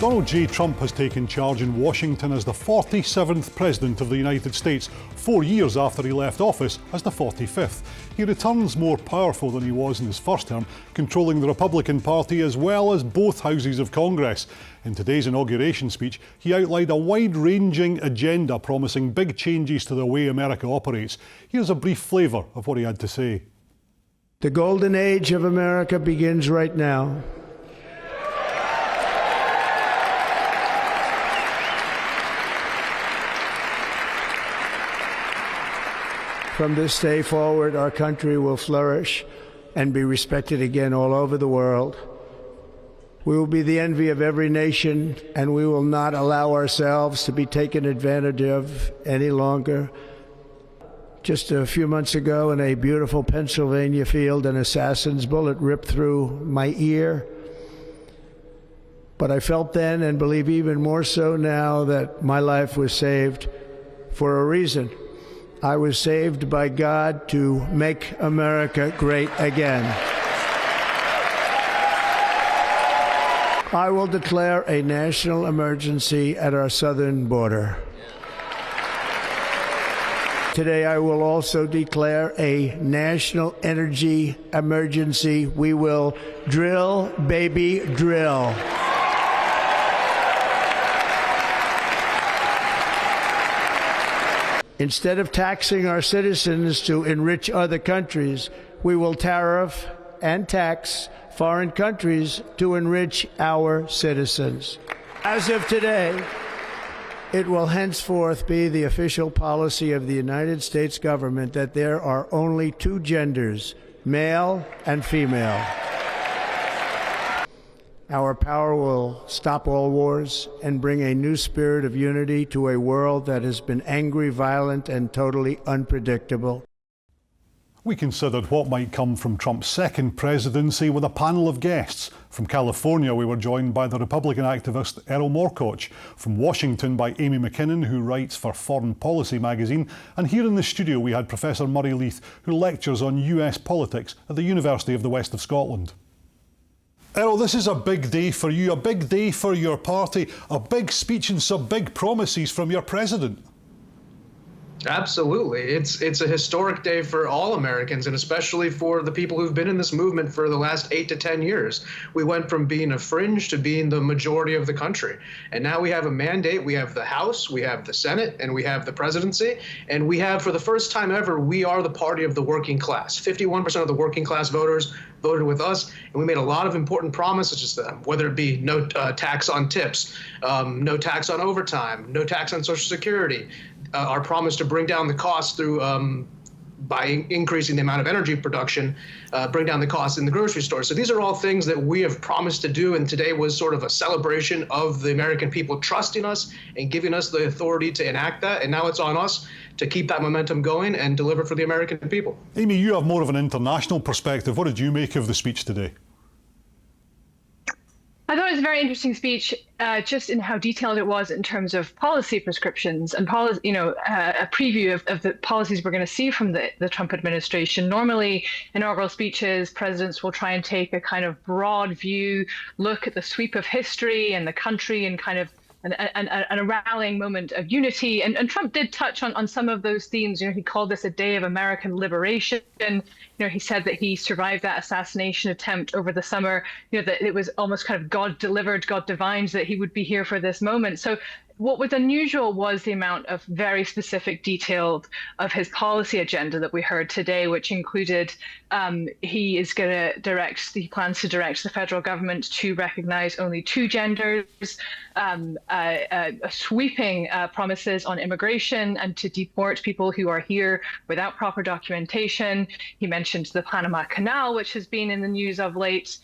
Donald J. Trump has taken charge in Washington as the 47th President of the United States, 4 years after he left office as the 45th. He returns more powerful than he was in his first term, controlling the Republican Party as well as both houses of Congress. In today's inauguration speech, he outlined a wide-ranging agenda promising big changes to the way America operates. Here's a brief flavour of what he had to say. The golden age of America begins right now. From this day forward, our country will flourish and be respected again all over the world. We will be the envy of every nation, and we will not allow ourselves to be taken advantage of any longer. Just a few months ago, in a beautiful Pennsylvania field, an assassin's bullet ripped through my ear. But I felt then, and believe even more so now, that my life was saved for a reason. I was saved by God to make America great again. I will declare a national emergency at our southern border. Today, I will also declare a national energy emergency. We will drill, baby, drill. Instead of taxing our citizens to enrich other countries, we will tariff and tax foreign countries to enrich our citizens. As of today, it will henceforth be the official policy of the United States government that there are only two genders, male and female. Our power will stop all wars and bring a new spirit of unity to a world that has been angry, violent, and totally unpredictable. We considered what might come from Trump's second presidency with a panel of guests. From California, we were joined by the Republican activist Erol Morkoc. From Washington, by Amy Mackinnon, who writes for Foreign Policy magazine. And here in the studio, we had Professor Murray Leith, who lectures on US politics at the University of the West of Scotland. Erol, this is a big day for you, a big day for your party, a big speech and some big promises from your president. Absolutely. It's a historic day for all Americans, and especially for the people who've been in this movement for the last 8 to 10 years. We went from being a fringe to being the majority of the country. And now we have a mandate. We have the House, we have the Senate, and we have the presidency. And we have, for the first time ever, we are the party of the working class. 51% of the working class voters voted with us, and we made a lot of important promises to them, whether it be no tax on tips, no tax on overtime, no tax on Social Security, our promise to bring down the cost through by increasing the amount of energy production, bring down the cost in the grocery store. So these are all things that we have promised to do, and today was sort of a celebration of the American people trusting us and giving us the authority to enact that, and now it's on us to keep that momentum going and deliver for the American people. Amy, you have more of an international perspective. What did you make of the speech today? I thought it was a very interesting speech, just in how detailed it was in terms of policy prescriptions and a preview of the policies we're going to see from the Trump administration. Normally, inaugural speeches, presidents will try and take a kind of broad view, look at the sweep of history and the country and kind of a rallying moment of unity. And Trump did touch on some of those themes. He called this a day of American liberation. He said that he survived that assassination attempt over the summer, that it was almost kind of God delivered, God divined that he would be here for this moment. So what was unusual was the amount of very specific detail of his policy agenda that we heard today, which included he plans to direct the federal government to recognize only two genders, sweeping promises on immigration and to deport people who are here without proper documentation. He mentioned the Panama Canal, which has been in the news of late.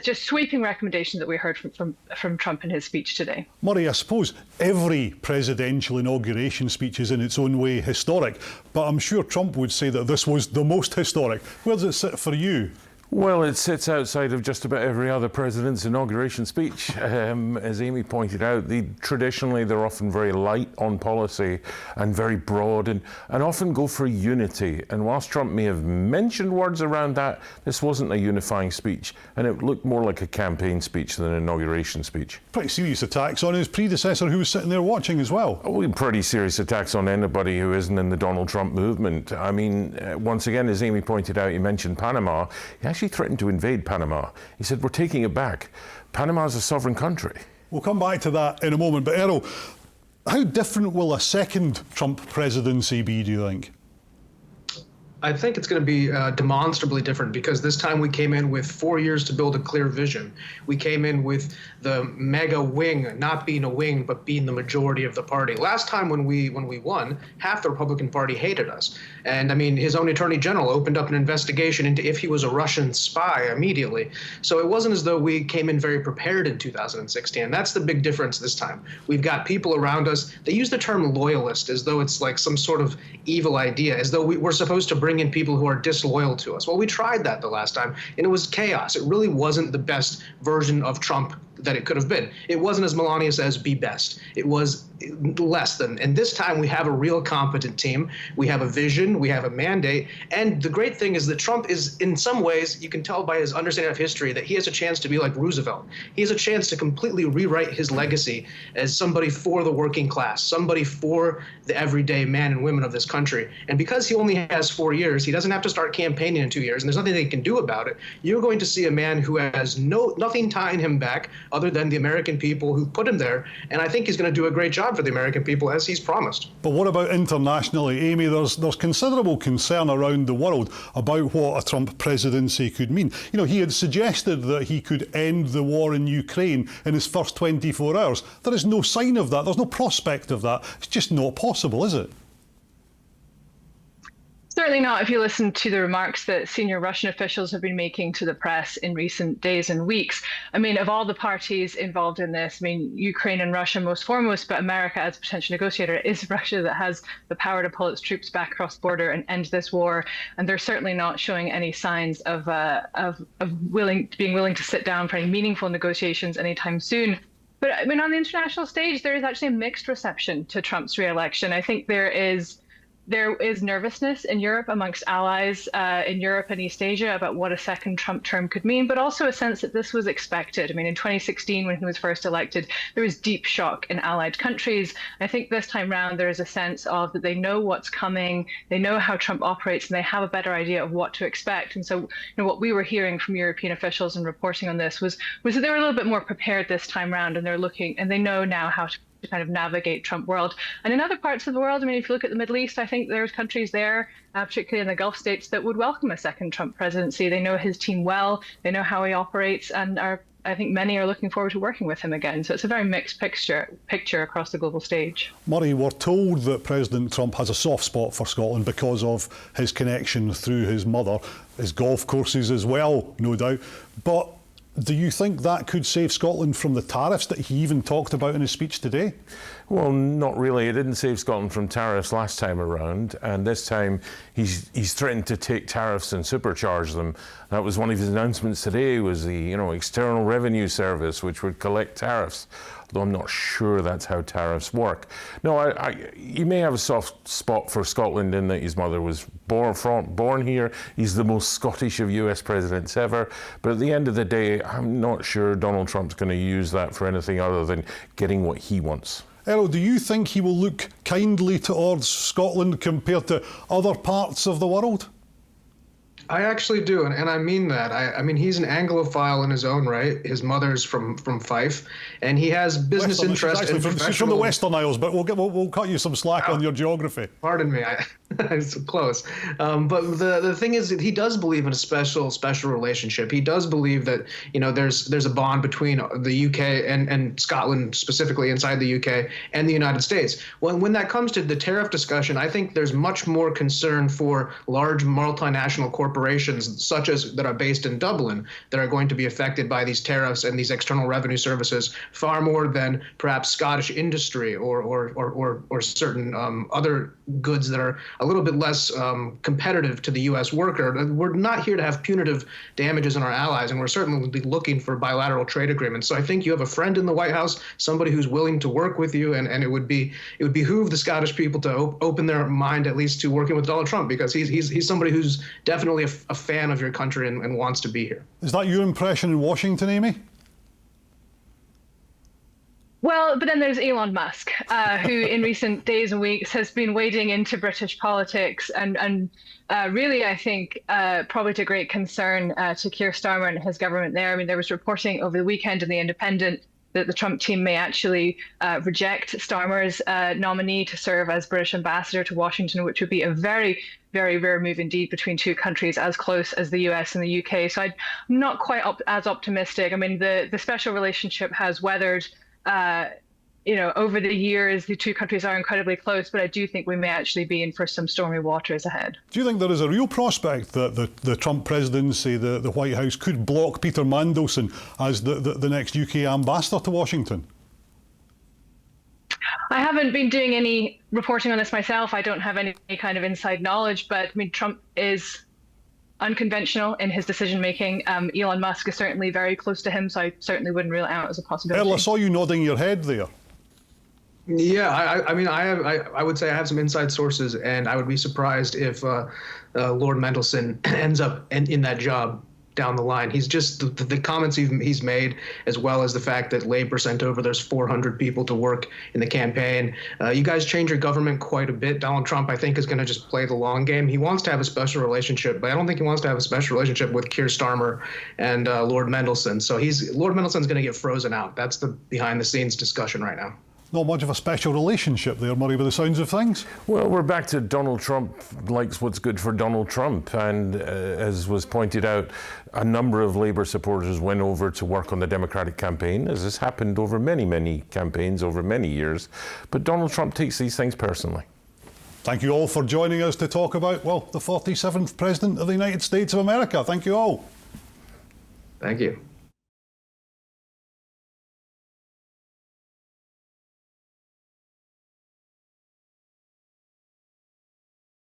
Just sweeping recommendations that we heard from Trump in his speech today. Murray, I suppose every presidential inauguration speech is in its own way historic, but I'm sure Trump would say that this was the most historic. Where does it sit for you? Well, it sits outside of just about every other president's inauguration speech. As Amy pointed out, traditionally they're often very light on policy and very broad and often go for unity. And whilst Trump may have mentioned words around that, this wasn't a unifying speech. And it looked more like a campaign speech than an inauguration speach. Pretty serious attacks on his predecessor who was sitting there watching as well. Oh, pretty serious attacks on anybody who isn't in the Donald Trump movement. I mean, once again, as Amy pointed out, he mentioned Panama. He actually threatened to invade Panama. He said, we're taking it back. Panama is a sovereign country. We'll come back to that in a moment. But Erol, how different will a second Trump presidency be, do you think? I think it's going to be demonstrably different because this time we came in with 4 years to build a clear vision. We came in with the mega wing not being a wing, but being the majority of the party. Last time when we won, half the Republican Party hated us. And I mean, his own attorney general opened up an investigation into if he was a Russian spy immediately. So it wasn't as though we came in very prepared in 2016. That's the big difference this time. We've got people around us. They use the term loyalist as though it's like some sort of evil idea, as though we're supposed to bring in people who are disloyal to us. Well, we tried that the last time, and it was chaos. It really wasn't the best version of Trump that it could have been. It wasn't, as Melania says, be best. It was less than. And this time we have a real competent team. We have a vision. We have a mandate. And the great thing is that Trump is, in some ways, you can tell by his understanding of history, that he has a chance to be like Roosevelt. He has a chance to completely rewrite his legacy as somebody for the working class, somebody for the everyday man and women of this country. And because he only has 4 years, he doesn't have to start campaigning in 2 years, and there's nothing they can do about it. You're going to see a man who has nothing tying him back other than the American people who put him there. And I think he's going to do a great job for the American people, as he's promised. But what about internationally, Amy? There's considerable concern around the world about what a Trump presidency could mean. You know, he had suggested that he could end the war in Ukraine in his first 24 hours. There is no sign of that. There's no prospect of that. It's just not possible, is it? Certainly not if you listen to the remarks that senior Russian officials have been making to the press in recent days and weeks. I mean, of all the parties involved in this, I mean, Ukraine and Russia most foremost, but America as a potential negotiator, it is Russia that has the power to pull its troops back across the border and end this war. And they're certainly not showing any signs of being willing to sit down for any meaningful negotiations anytime soon. But I mean, on the international stage, there is actually a mixed reception to Trump's re-election. I think there is nervousness in Europe amongst allies in Europe and East Asia about what a second Trump term could mean, but also a sense that this was expected. I mean, in 2016, when he was first elected, there was deep shock in allied countries. I think this time round, there is a sense of that they know what's coming, they know how Trump operates, and they have a better idea of what to expect. And so, you know, what we were hearing from European officials and reporting on this was that they were a little bit more prepared this time round, and they're looking, and they know now how to kind of navigate Trump world. And in other parts of the world, I mean, if you look at the Middle East, I think there's countries there, particularly in the Gulf states, that would welcome a second Trump presidency. They know his team well, they know how he operates, and I think many are looking forward to working with him again. So it's a very mixed picture across the global stage. Murray, we're told that President Trump has a soft spot for Scotland because of his connection through his mother, his golf courses as well, no doubt. But do you think that could save Scotland from the tariffs that he even talked about in his speech today? Well, not really. It didn't save Scotland from tariffs last time around, and this time he's threatened to take tariffs and supercharge them. That was one of his announcements today, was the External Revenue Service, which would collect tariffs. Although I'm not sure that's how tariffs work. No, he may have a soft spot for Scotland in that his mother was born here. He's the most Scottish of US presidents ever. But at the end of the day, I'm not sure Donald Trump's going to use that for anything other than getting what he wants. Errol, do you think he will look kindly towards Scotland compared to other parts of the world? I actually do, and I mean that. I mean, he's an Anglophile in his own right. His mother's from Fife, and he has business interests. She's from the Western Isles, but we'll cut you some slack on your geography. Pardon me, it's close. But the thing is that he does believe in a special relationship. He does believe that there's a bond between the UK and Scotland, specifically inside the UK, and the United States. When that comes to the tariff discussion, I think there's much more concern for large multinational corporations corporations such as that are based in Dublin that are going to be affected by these tariffs and these external revenue services far more than perhaps Scottish industry or certain other goods that are a little bit less competitive to the U.S. worker. We're not here to have punitive damages on our allies, and we're certainly looking for bilateral trade agreements. So I think you have a friend in the White House, somebody who's willing to work with you, and it would behoove the Scottish people to open their mind at least to working with Donald Trump, because he's somebody who's definitely a fan of your country and wants to be here. Is that your impression in Washington, Amy? Well, but then there's Elon Musk, who in recent days and weeks has been wading into British politics and really, I think, probably to great concern to Keir Starmer and his government there. I mean, there was reporting over the weekend in The Independent that the Trump team may actually reject Starmer's nominee to serve as British ambassador to Washington, which would be a very, very rare move indeed between two countries as close as the US and the UK. So I'm not quite as optimistic. I mean, the special relationship has weathered over the years. The two countries are incredibly close, but I do think we may actually be in for some stormy waters ahead. Do you think there is a real prospect that the Trump presidency, the White House, could block Peter Mandelson as the next UK ambassador to Washington? I haven't been doing any reporting on this myself. I don't have any kind of inside knowledge, but I mean, Trump is unconventional in his decision making. Elon Musk is certainly very close to him, so I certainly wouldn't rule it out as a possibility. Erol, I saw you nodding your head there. Yeah, I mean, I would say I have some inside sources, and I would be surprised if Lord Mendelson ends up in that job down the line. He's just the comments he's made, as well as the fact that Labour sent over those 400 people to work in the campaign. You guys change your government quite a bit. Donald Trump, I think, is going to just play the long game. He wants to have a special relationship, but I don't think he wants to have a special relationship with Keir Starmer and Lord Mendelson. So Lord Mendelson's going to get frozen out. That's the behind-the-scenes discussion right now. Not much of a special relationship there, Murray, by the sounds of things. Well, we're back to Donald Trump likes what's good for Donald Trump. And as was pointed out, a number of Labour supporters went over to work on the Democratic campaign, as has happened over many, many campaigns over many years. But Donald Trump takes these things personally. Thank you all for joining us to talk about, well, the 47th President of the United States of America. Thank you all. Thank you.